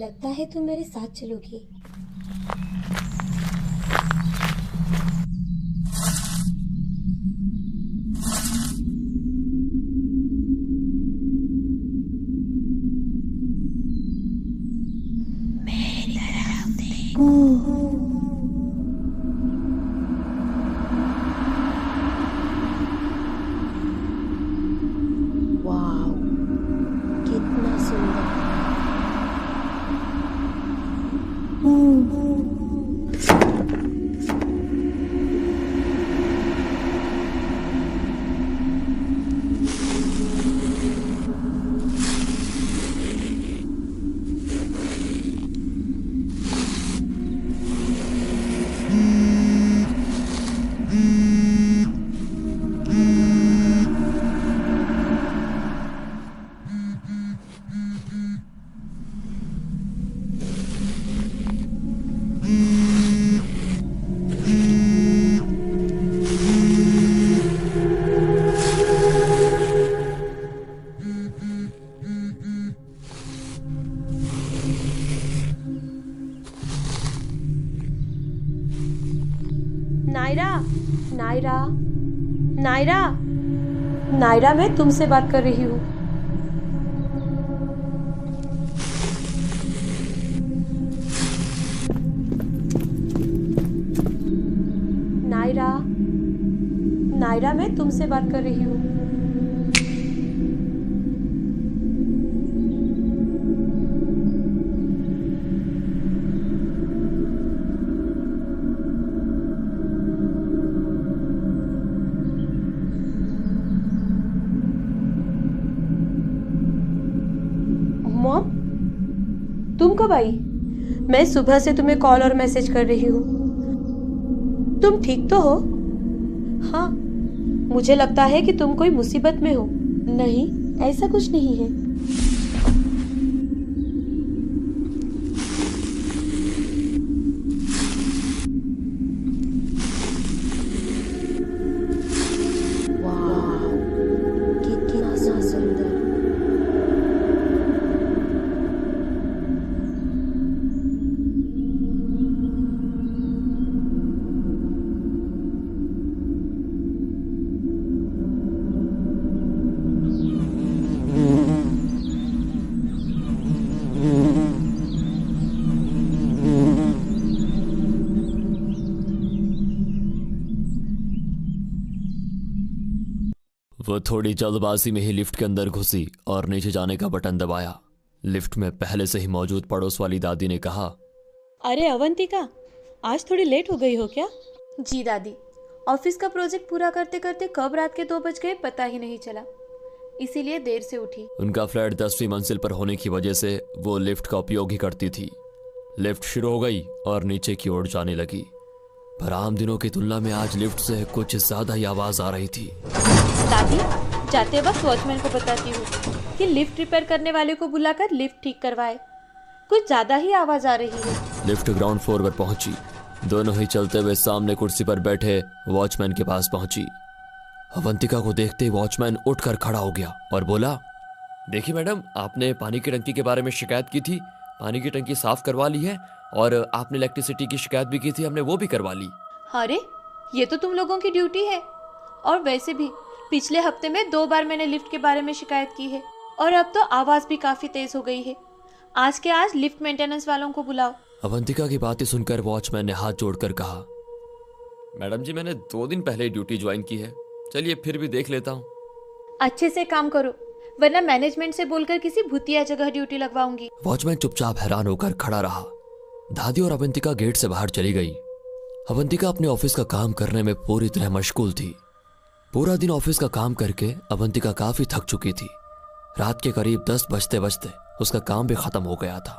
लगता है तुम मेरे साथ चलोगी। मेरी तरफ देखो। वाव, कितना सुंदर। नायरा, नायरा, नायरा, नायरा, मैं तुमसे बात कर रही हूँ। नायरा, नायरा, मैं तुमसे बात कर रही हूँ। मॉम, तुम कब आई? मैं सुबह से तुम्हें कॉल और मैसेज कर रही हूँ। तुम ठीक तो हो? हाँ, मुझे लगता है कि तुम कोई मुसीबत में हो। नहीं, ऐसा कुछ नहीं है। वाह, कितना सुंदर। वो थोड़ी जल्दबाजी में ही लिफ्ट के अंदर घुसी और नीचे जाने का बटन दबाया। लिफ्ट में पहले से ही मौजूद पड़ोस वाली दादी ने कहा, अरे अवंतिका, आज थोड़ी लेट हो गई हो क्या? जी दादी, ऑफिस का प्रोजेक्ट पूरा करते करते कब रात के 2 बज गए पता ही नहीं चला, इसीलिए देर से उठी। उनका फ्लैट 10वीं मंजिल पर होने की वजह से वो लिफ्ट का उपयोग ही करती थी। लिफ्ट शुरू हो गई और नीचे की ओर जाने लगी, पर आम दिनों की तुलना में आज लिफ्ट से कुछ ज्यादा ही आवाज आ रही थी। दादी, जाते वक्त वॉचमैन को बताती हूँ कि लिफ्ट रिपेयर करने वाले को बुलाकर लिफ्ट ठीक करवाए, कुछ ज्यादा ही आवाज आ रही है। लिफ्ट ग्राउंड फ्लोर पर पहुंची। दोनों ही चलते हुए सामने कुर्सी पर बैठे वॉचमैन के पास पहुंची। अवंतिका को देखते ही वॉचमैन उठकर खड़ा हो गया और बोला, देखिए मैडम, आपने पानी की टंकी के बारे में शिकायत की थी। पानी की टंकी साफ करवा ली है और आपने इलेक्ट्रिसिटी की शिकायत भी की थी, हमने वो भी करवा ली। अरे, ये तो तुम लोगों की ड्यूटी है। और वैसे भी पिछले हफ्ते में 2 बार मैंने लिफ्ट के बारे में शिकायत की है और अब तो आवाज भी काफी तेज हो गई है। आज के आज लिफ्ट मेंटेनेंस वालों को बुलाओ। अवंतिका की बातें सुनकर वॉचमैन ने हाथ जोड़कर कहा, मैडम जी, मैंने 2 दिन पहले ही ड्यूटी ज्वाइन की है, चलिए फिर भी देख लेता हूँ। अच्छे से काम करो, वरना मैनेजमेंट से बोलकर किसी भूतिया जगह ड्यूटी लगवाऊंगी। वॉचमैन चुपचाप हैरान होकर खड़ा रहा। दादी और अवंतिका गेट से बाहर चली गई। अवंतिका अपने ऑफिस का काम करने में पूरी तरह मशगूल थी। पूरा दिन ऑफिस का काम करके अवंतिका काफी थक चुकी थी। रात के करीब 10 बजते बजते उसका काम भी खत्म हो गया था।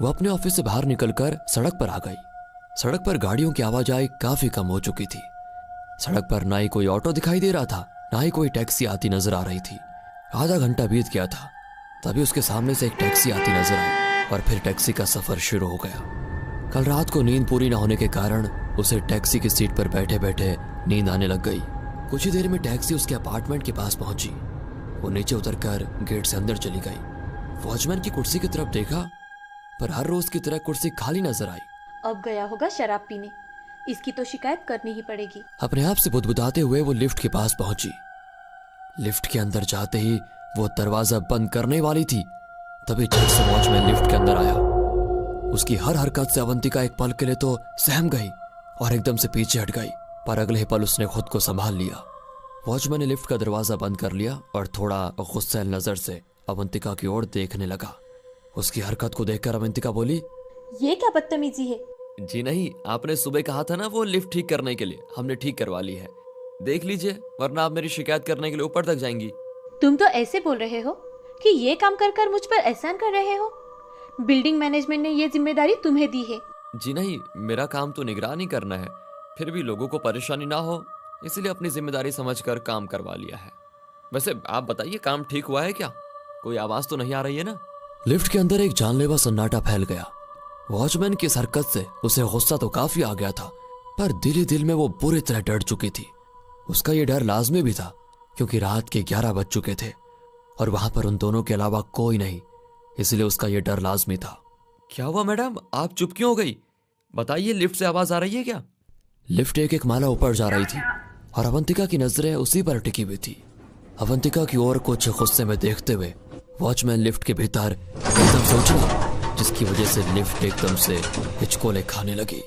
वो अपने ऑफिस से बाहर निकलकर सड़क पर आ गई। सड़क पर गाड़ियों की आवाजाही काफी कम हो चुकी थी। सड़क पर ना ही कोई ऑटो दिखाई दे रहा था, ना ही कोई टैक्सी आती नजर आ रही थी। आधा घंटा बीत गया था, तभी उसके सामने से एक टैक्सी आती नजर आई और फिर टैक्सी का सफर शुरू हो गया। कल रात को नींद पूरी न होने के कारण उसे टैक्सी की सीट पर बैठे बैठे नींद आने लग गई। कुछ ही देर में टैक्सी उसके अपार्टमेंट के पास पहुंची। वो नीचे उतरकर गेट से अंदर चली गई। वॉचमैन की कुर्सी की तरफ देखा पर हर रोज की तरह कुर्सी खाली नजर आई। अब गया होगा शराब पीने, इसकी तो शिकायत करनी ही पड़ेगी। अपने आप से बुदबुदाते हुए वो लिफ्ट के पास पहुंची। लिफ्ट के अंदर जाते ही वो दरवाजा बंद करने वाली थी, तभी झट से वॉचमैन लिफ्ट के अंदर आया। उसकी हर हरकत से अवंतिका एक पल के लिए तो सहम गई और एकदम से पीछे हट गई, पर अगले ही पल उसने खुद को संभाल लिया। वॉचमैन ने लिफ्ट का दरवाजा बंद कर लिया और थोड़ा गुस्सैल नजर से अवंतिका की ओर देखने लगा। उसकी हरकत को देखकर अवंतिका बोली, ये क्या बदतमीजी है? जी नहीं, आपने सुबह कहा था ना वो लिफ्ट ठीक करने के लिए, हमने ठीक करवा ली है। देख लीजिए, वरना आप मेरी शिकायत करने के लिए ऊपर तक जाएंगी। तुम तो ऐसे बोल रहे हो कि ये काम कर कर मुझ पर एहसान कर रहे हो। बिल्डिंग मैनेजमेंट ने ये जिम्मेदारी तुम्हें दी है। जी नहीं, मेरा काम तो निगरानी करना है, फिर भी लोगों को परेशानी ना हो इसलिए अपनी जिम्मेदारी समझकर काम करवा लिया है। वैसे आप बताइए, काम ठीक हुआ है क्या? कोई आवाज तो नहीं आ रही है ना? लिफ्ट के अंदर एक जानलेवा सन्नाटा फैल गया। वॉचमैन की इस हरकत से उसे गुस्सा तो काफी आ गया था, पर दिल ही दिल में वो बुरी तरह डर चुकी थी। उसका ये डर लाजमी भी था, क्योंकि रात के 11 बज चुके थे और वहां पर उन दोनों के अलावा कोई नहीं, इसलिए उसका ये डर लाजमी था। क्या हुआ मैडम, आप चुप क्यों हो गई? बताइए, लिफ्ट से आवाज आ रही है क्या? लिफ्ट एक एक माला ऊपर जा रही थी और अवंतिका की नजरें उसी पर टिकी हुई थी। अवंतिका की ओर कुछ गुस्से में देखते हुए वॉचमैन लिफ्ट के भीतर एकदम से उछला, जिसकी वजह से लिफ्ट एकदम से हिचकोले खाने लगी।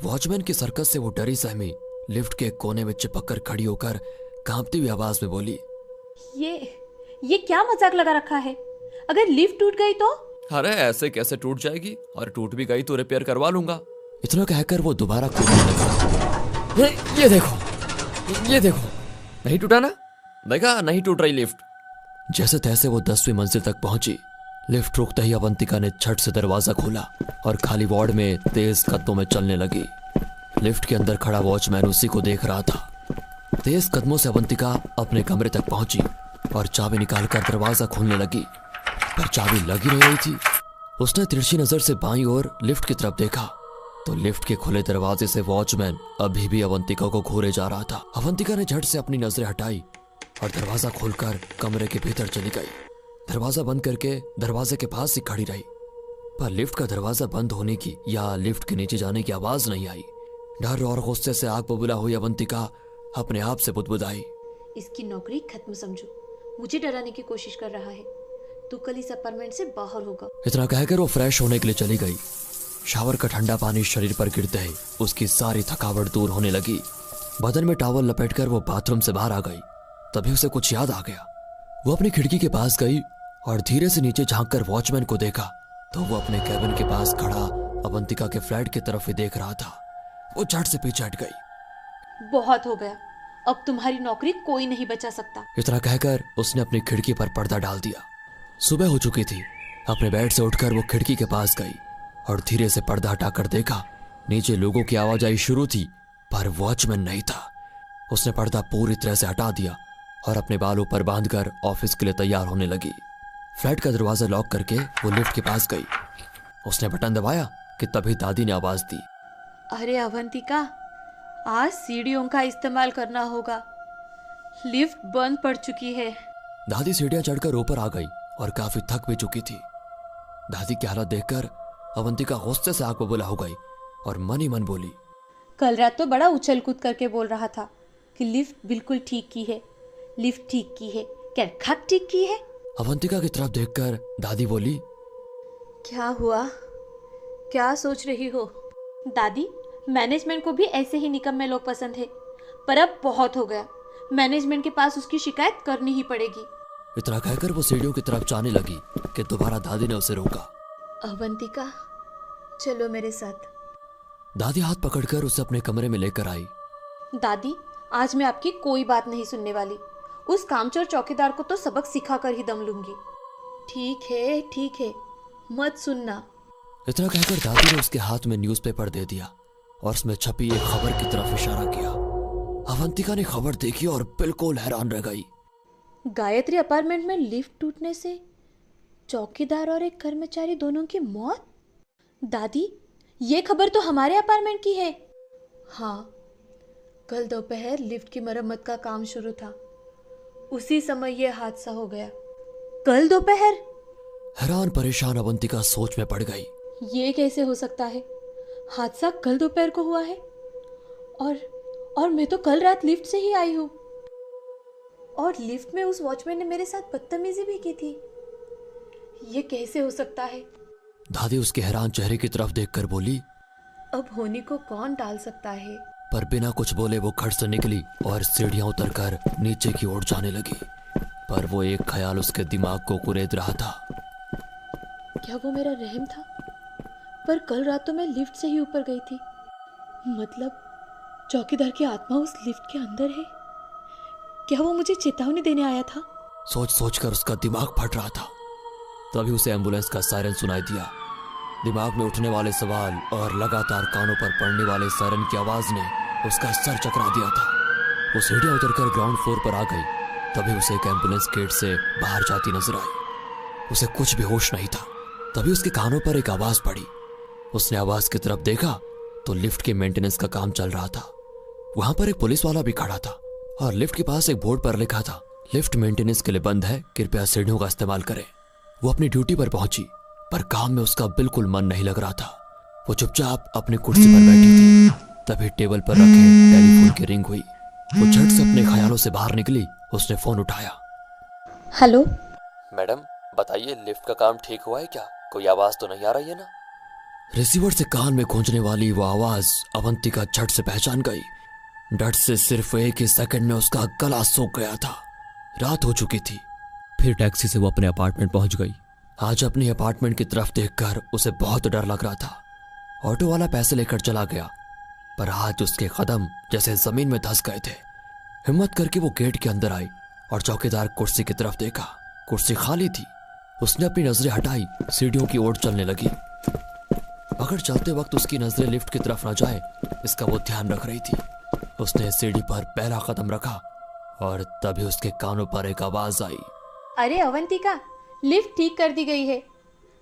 वॉचमैन की हरकत से वो डरी सहमी लिफ्ट के कोने में चिपक कर खड़ी होकर कांपती हुई आवाज में बोली, ये क्या मजाक लगा रखा है? अगर लिफ्ट टूट गई तो? अरे ऐसे कैसे टूट जाएगी, और टूट भी गई तो रिपेयर करवा लूंगा। इतना कहकर वो दोबारा कूदने लगा। ये देखो, नहीं टूटा ना? देखा, नहीं टूट रही लिफ्ट। जैसे तैसे वो 10वीं मंजिल तक पहुंची। लिफ्ट रुकते ही अवंतिका ने झट से दरवाजा खोला और खाली वार्ड में तेज कदमों में चलने लगी। लिफ्ट के अंदर खड़ा वॉचमैन उसी को देख रहा था। तेज कदमों से अवंतिका अपने कमरे तक पहुंची और चाबी निकालकर दरवाजा खोलने लगी, पर चाबी लगी नहीं रही थी। उसने तिरछी नजर से बाईं ओर लिफ्ट की तरफ देखा तो लिफ्ट के खुले दरवाजे से वॉचमैन अभी भी अवंतिका को घूरे जा रहा था। अवंतिका ने झट से अपनी नजरें हटाई और दरवाजा खोलकर कमरे के भीतर चली गई। दरवाजा बंद करके दरवाजे के पास ही खड़ी रही, पर लिफ्ट का दरवाजा बंद होने की या लिफ्ट के नीचे जाने की आवाज नहीं आई। डर और गुस्से से आग बबूला हुई अवंतिका अपने आप से बुदबुदाई, इसकी नौकरी खत्म समझो, मुझे डराने की कोशिश कर रहा है। तू कल इस अपार्टमेंट से बाहर होगा। इतना कहकर वो फ्रेश होने के लिए चली गई। शावर का ठंडा पानी शरीर पर गिरते ही उसकी सारी थकावट दूर होने लगी। बदन में टॉवल लपेटकर वो बाथरूम से बाहर आ गई। तभी उसे कुछ याद आ गया। वो अपनी खिड़की के पास गई और धीरे से नीचे झांककर वॉचमैन को देखा तो वो अपने कैबिन के पास खड़ा अवंतिका के फ्लैट की तरफ ही देख रहा था। वो झट से पीछे हट गई। बहुत हो गया, अब तुम्हारी नौकरी कोई नहीं बचा सकता। इतना कहकर उसने अपनी खिड़की पर पर्दा डाल दिया। सुबह हो चुकी थी। अपने बेड से उठकर वो खिड़की के पास गई और धीरे से पर्दा हटाकर देखा। नीचे लोगों की आवाजाही शुरू थी, पर वॉचमैन नहीं था। उसने पर्दा पूरी तरह से हटा दिया और अपने बालों पर बांधकर ऑफिस के लिए तैयार होने लगी। फ्लैट का दरवाजा लॉक करके वो लिफ्ट के पास गई। उसने बटन दबाया कि तभी दादी ने आवाज दी, अरे अवंतिका, आज सीढ़ियों का इस्तेमाल करना होगा, लिफ्ट बंद पड़ चुकी है। दादी सीढ़ियां चढ़कर ऊपर आ गई और काफी थक भी चुकी थी। दादी की हालत देखकर अवंतिका गुस्से से आग बबूला हो गई और मन ही मन बोली, कल रात तो बड़ा उछल कूद करके बोल रहा था कि लिफ्ट बिल्कुल ठीक की है, लिफ्ट ठीक की है, क्या खत ठीक की है? अवंतिका की तरफ देखकर दादी बोली, क्या हुआ, क्या सोच रही हो? दादी, मैनेजमेंट को भी ऐसे ही निकम्मे लोग पसंद है, पर अब बहुत हो गया, मैनेजमेंट के पास उसकी शिकायत करनी ही पड़ेगी। इतना कहकर वो सीढ़ियों की तरफ जाने लगी कि दोबारा दादी ने उसे रोका। अवंतिका, चलो मेरे साथ। दादी हाथ पकड़कर उसे अपने कमरे में लेकर आई। दादी, आज मैं आपकी कोई बात नहीं सुनने वाली। उस कामचोर चौकीदार को तो सबक सिखा कर ही दम लूंगी। ठीक है, मत सुनना। इतना कहकर दादी ने उसके हाथ में न्यूज़पेपर दे दिया और उसमें छपी एक खबर की तरफ इशारा किया। अवंतिका ने खबर देखी और बिल्कुल हैरान रह गई। गायत्री अपार्टमेंट में लिफ्ट टूटने से चौकीदार और एक कर्मचारी दोनों की मौत। दादी, ये खबर तो हमारे अपार्टमेंट की है। हाँ, कल दोपहर लिफ्ट की मरम्मत का काम शुरू था, उसी समय यह हादसा हो गया। कल दोपहर? हैरान परेशान अवंतिका सोच में पड़ गई। ये कैसे हो सकता है? हादसा कल दोपहर को हुआ है और मैं तो कल रात लिफ्ट से ही आई हूँ। और लिफ्ट में उस वॉचमैन ने मेरे साथ बदतमीजी भी की थी। ये कैसे हो सकता है? दादी उसके हैरान चेहरे की तरफ देखकर बोली, अब होनी को कौन टाल सकता है? पर बिना कुछ बोले वो खट से निकली और सीढ़ियां उतरकर नीचे की ओर जाने लगी। पर वो एक ख्याल उसके दिमाग को कुरेद रहा था। क्या वो मेरा रहम था? पर कल रात तो मैं लिफ्ट से ही ऊपर गई थी। मतलब चौकीदार की आत्मा उस लिफ्ट के अंदर है। क्या वो मुझे चेतावनी देने आया था? सोच सोचकर उसका दिमाग फट रहा था। तभी उसे एम्बुलेंस का सायरन सुनाई दिया। दिमाग में उठने वाले सवाल और लगातार कानों पर पड़ने वाले सायरन की आवाज ने उसका सर चकरा दिया था। वो सीढ़ियां उतरकर ग्राउंड फ्लोर पर आ गई। तभी उसे एक एम्बुलेंस गेट से बाहर जाती नजर आई। उसे कुछ भी होश नहीं था। तभी उसके कानों पर एक आवाज पड़ी। उसने आवाज की तरफ देखा तो लिफ्ट के मेंटेनेंस का काम चल रहा था। वहां पर एक पुलिस वाला भी खड़ा था और लिफ्ट के पास एक बोर्ड पर लिखा था, लिफ्ट मेंटेनेंस के लिए बंद है, कृपया सीढ़ियों का इस्तेमाल करें। वो अपनी ड्यूटी पर पहुंची, पर काम में उसका बिल्कुल मन नहीं लग रहा था। वो चुपचाप अपनी कुर्सी पर बैठी थी। तभी टेबल पर रखे टेलीफोन की रिंग हुई। वो झट से अपने ख्यालों से बाहर निकली। उसने फोन उठाया। हेलो मैडम बताइए, लिफ्ट का काम ठीक हुआ है क्या? कोई आवाज तो नहीं आ रही है ना? रिसीवर से कान में गूंजने वाली वो आवाज अवंतिका झट से पहचान गई। डर से सिर्फ एक ही सेकंड में उसका गला सूख गया था। रात हो चुकी थी। फिर टैक्सी से वो अपने अपार्टमेंट पहुंच गई। आज अपने अपार्टमेंट की तरफ देखकर उसे बहुत डर लग रहा था। ऑटो वाला पैसे लेकर चला गया, पर आज उसके कदम जैसे जमीन में धंस गए थे। हिम्मत करके वो गेट के अंदर आई और चौकीदार कुर्सी की तरफ देखा। कुर्सी खाली थी। उसने अपनी नजरें हटाई, सीढ़ियों की ओर चलने लगी। मगर चलते वक्त उसकी नजरें लिफ्ट की तरफ न जाए, इसका वो ध्यान रख रही थी। उसने सीढ़ी पर पहला कदम रखा और तभी उसके कानों पर एक आवाज आई। अरे अवंतिका, लिफ्ट ठीक कर दी गई है।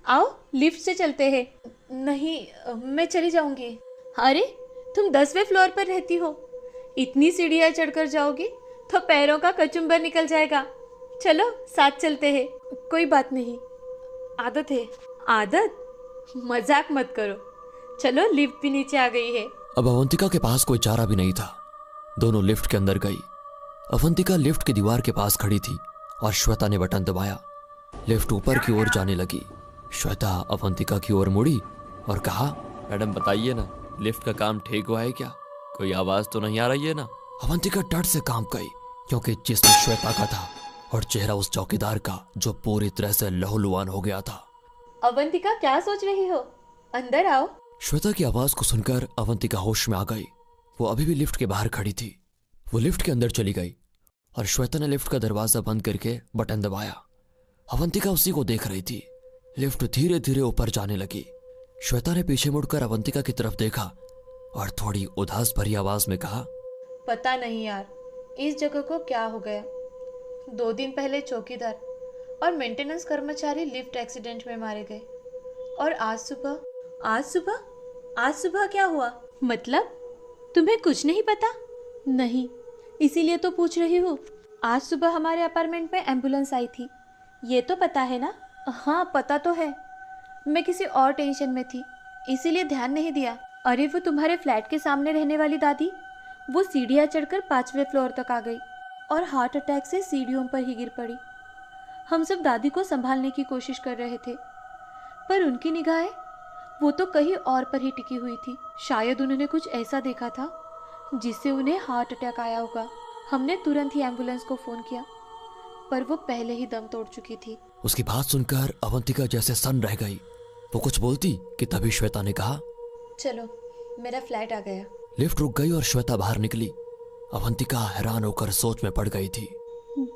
आओ लिफ्ट से चलते हैं। नहीं, मैं चली जाऊंगी। अरे तुम 10वें फ्लोर पर रहती हो, इतनी सीढ़ियाँ चढ़कर जाओगी तो पैरों का कचुम्बर निकल जाएगा। चलो साथ चलते हैं। कोई बात नहीं, आदत है। आदत? मजाक मत करो। चलो लिफ्ट भी नीचे आ गई है। अब अवंतिका के पास कोई चारा भी नहीं था। दोनों लिफ्ट के अंदर गई। अवंतिका लिफ्ट की दीवार के पास खड़ी थी और श्वेता ने बटन दबाया। लिफ्ट ऊपर की ओर जाने लगी। श्वेता अवंतिका की ओर मुड़ी और कहा, मैडम बताइए ना, लिफ्ट का काम ठीक हुआ है क्या? कोई आवाज तो नहीं आ रही है ना? अवंतिका डर से कांप गई, क्योंकि जिस्म श्वेता का था और चेहरा उस चौकीदार का जो पूरी तरह से लहूलुहान हो गया था। अवंतिका क्या सोच रही हो? अंदर आओ। श्वेता की आवाज को सुनकर अवंतिका होश में आ गई। वो अभी भी लिफ्ट के बाहर खड़ी थी। वो लिफ्ट के अंदर चली गई और श्वेता ने लिफ्ट का दरवाजा बंद करके बटन दबाया। अवंतिका उसी को देख रही थी। लिफ्ट धीरे धीरे ऊपर जाने लगी। श्वेता ने पीछे मुड़कर अवंतिका की तरफ देखा और थोड़ी उदास भरी आवाज में कहा, पता नहीं यार, इस जगह को क्या हो गया। 2 दिन पहले चौकीदार और मेंटेनेंस कर्मचारी लिफ्ट एक्सीडेंट में मारे गए। और आज सुबह क्या हुआ? मतलब तुम्हें कुछ नहीं पता? नहीं, इसीलिए तो पूछ रही हूँ। आज सुबह हमारे अपार्टमेंट में एम्बुलेंस आई थी, ये तो पता है ना? हाँ पता तो है। मैं किसी और टेंशन में थी, इसीलिए ध्यान नहीं दिया। अरे वो तुम्हारे फ्लैट के सामने रहने वाली दादी, वो सीढ़ियाँ चढ़कर 5वें फ्लोर तक आ गई और हार्ट अटैक से सीढ़ियों पर ही गिर पड़ी। हम सब दादी को संभालने की कोशिश कर रहे थे, पर उनकी निगाहें वो तो कहीं और पर ही टिकी हुई थी। शायद उन्होंने कुछ ऐसा देखा था जिससे उन्हें हार्ट अटैक आया होगा। हमने तुरंत ही एम्बुलेंस को फोन किया, पर वो पहले ही दम तोड़ चुकी थी। उसकी बात सुनकर अवंतिका जैसे सन्न रह गई। वो कुछ बोलती कि तभी श्वेता ने कहा, चलो मेरा फ्लैट आ गया। लिफ्ट रुक गई और श्वेता बाहर निकली। अवंतिका हैरान होकर सोच में पड़ गई थी।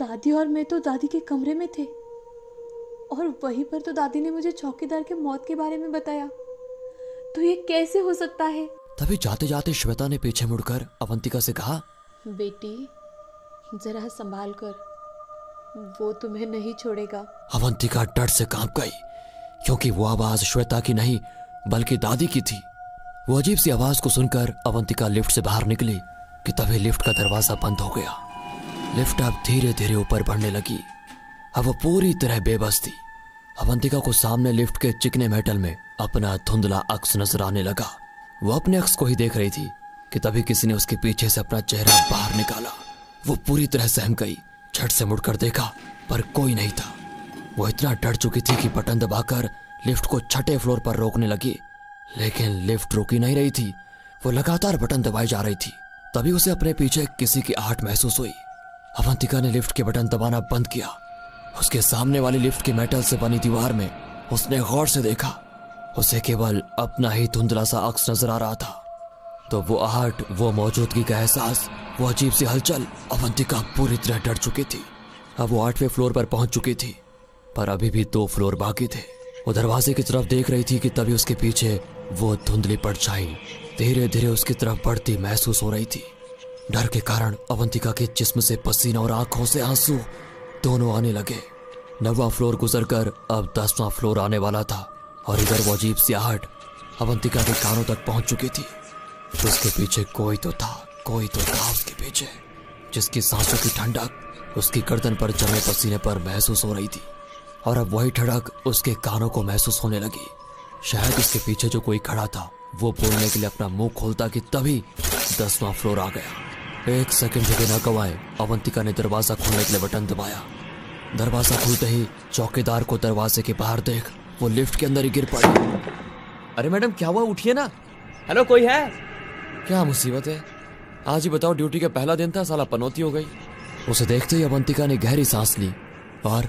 दादी और मैं तो दादी के कमरे में थे और वहीं पर तो दादी ने मुझे चौकीदार के मौत के बारे में बताया। तो ये कैसे हो सकता है? तभी जाते जाते श्वेता ने पीछे मुड़कर अवंतिका से कहा, बेटी जरा संभाल कर, वो तुम्हें नहीं छोड़ेगा। अवंतिका डर से कांप गई, क्योंकि वो आवाज श्वेता की नहीं बल्कि दादी की थी। वो अजीब सी आवाज को सुनकर अवंतिका लिफ्ट से बाहर निकली कि तभी लिफ्ट का दरवाजा बंद हो गया। लिफ्ट अब धीरे धीरे ऊपर बढ़ने लगी। अब वो पूरी तरह बेबस थी। अवंतिका को सामने लिफ्ट के चिकने मेटल में अपना धुंधला अक्स नजर आने लगा। वो अपने अक्स को ही देख रही थी कि तभी किसी ने उसके पीछे से अपना चेहरा बाहर निकाला। वो पूरी तरह सहम गई। झट से मुड़कर देखा पर कोई नहीं था। वो इतना डर चुकी थी कि बटन दबाकर लिफ्ट को छठे फ्लोर पर रोकने लगी, लेकिन लिफ्ट रुकी नहीं रही थी। वो लगातार बटन दबाई जा रही थी। तभी उसे अपने पीछे किसी की आहट महसूस हुई। अवंतिका ने लिफ्ट के बटन दबाना बंद किया। उसके सामने वाली लिफ्ट की मेटल से बनी दीवार में उसने गौर से देखा। उसे केवल अपना ही धुंधला सा अक्स नजर आ रहा था। तो वो आहट, वो मौजूदगी का एहसास, वो अजीब सी हलचल, अवंतिका पूरी तरह डर चुकी थी। अब वो 8वें फ्लोर पर पहुंच चुकी थी, पर अभी भी 2 फ्लोर बाकी थे। वो दरवाजे की तरफ देख रही थी कि तभी उसके पीछे वो धुंधली परछाई धीरे धीरे उसकी तरफ बढ़ती महसूस हो रही थी। डर के कारण अवंतिका के जिस्म से पसीना और आंखों से आंसू दोनों आने लगे। 9वां फ्लोर गुजरकर अब 10वां फ्लोर आने वाला था और इधर वो अजीब सी आहट अवंतिका के कानों तक पहुंच चुकी थी। उसके पीछे कोई तो था उसके पीछे, जिसकी सांसों की ठंडक उसकी गर्दन पर जमे पसीने पर महसूस हो रही थी। और अब वही ठड़क उसके कानों को महसूस होने लगी। शायद उसके पीछे जो कोई खड़ा था वो बोलने के लिए अपना मुंह खोलता कि तभी 10वां फ्लोर आ गया। 1 सेकंड भी न गवाए अवंतिका ने दरवाजा खोलने के लिए बटन दबाया। दरवाजा खुलते ही चौकीदार को दरवाजे के बाहर देख वो लिफ्ट के अंदर ही गिर पड़ी। अरे मैडम क्या हुआ, उठिए ना। हेलो, कोई है? क्या मुसीबत है? आज ही बताओ, ड्यूटी का पहला दिन था, साला पनौती हो गई। उसे देखते ही अवंतिका ने गहरी सांस ली और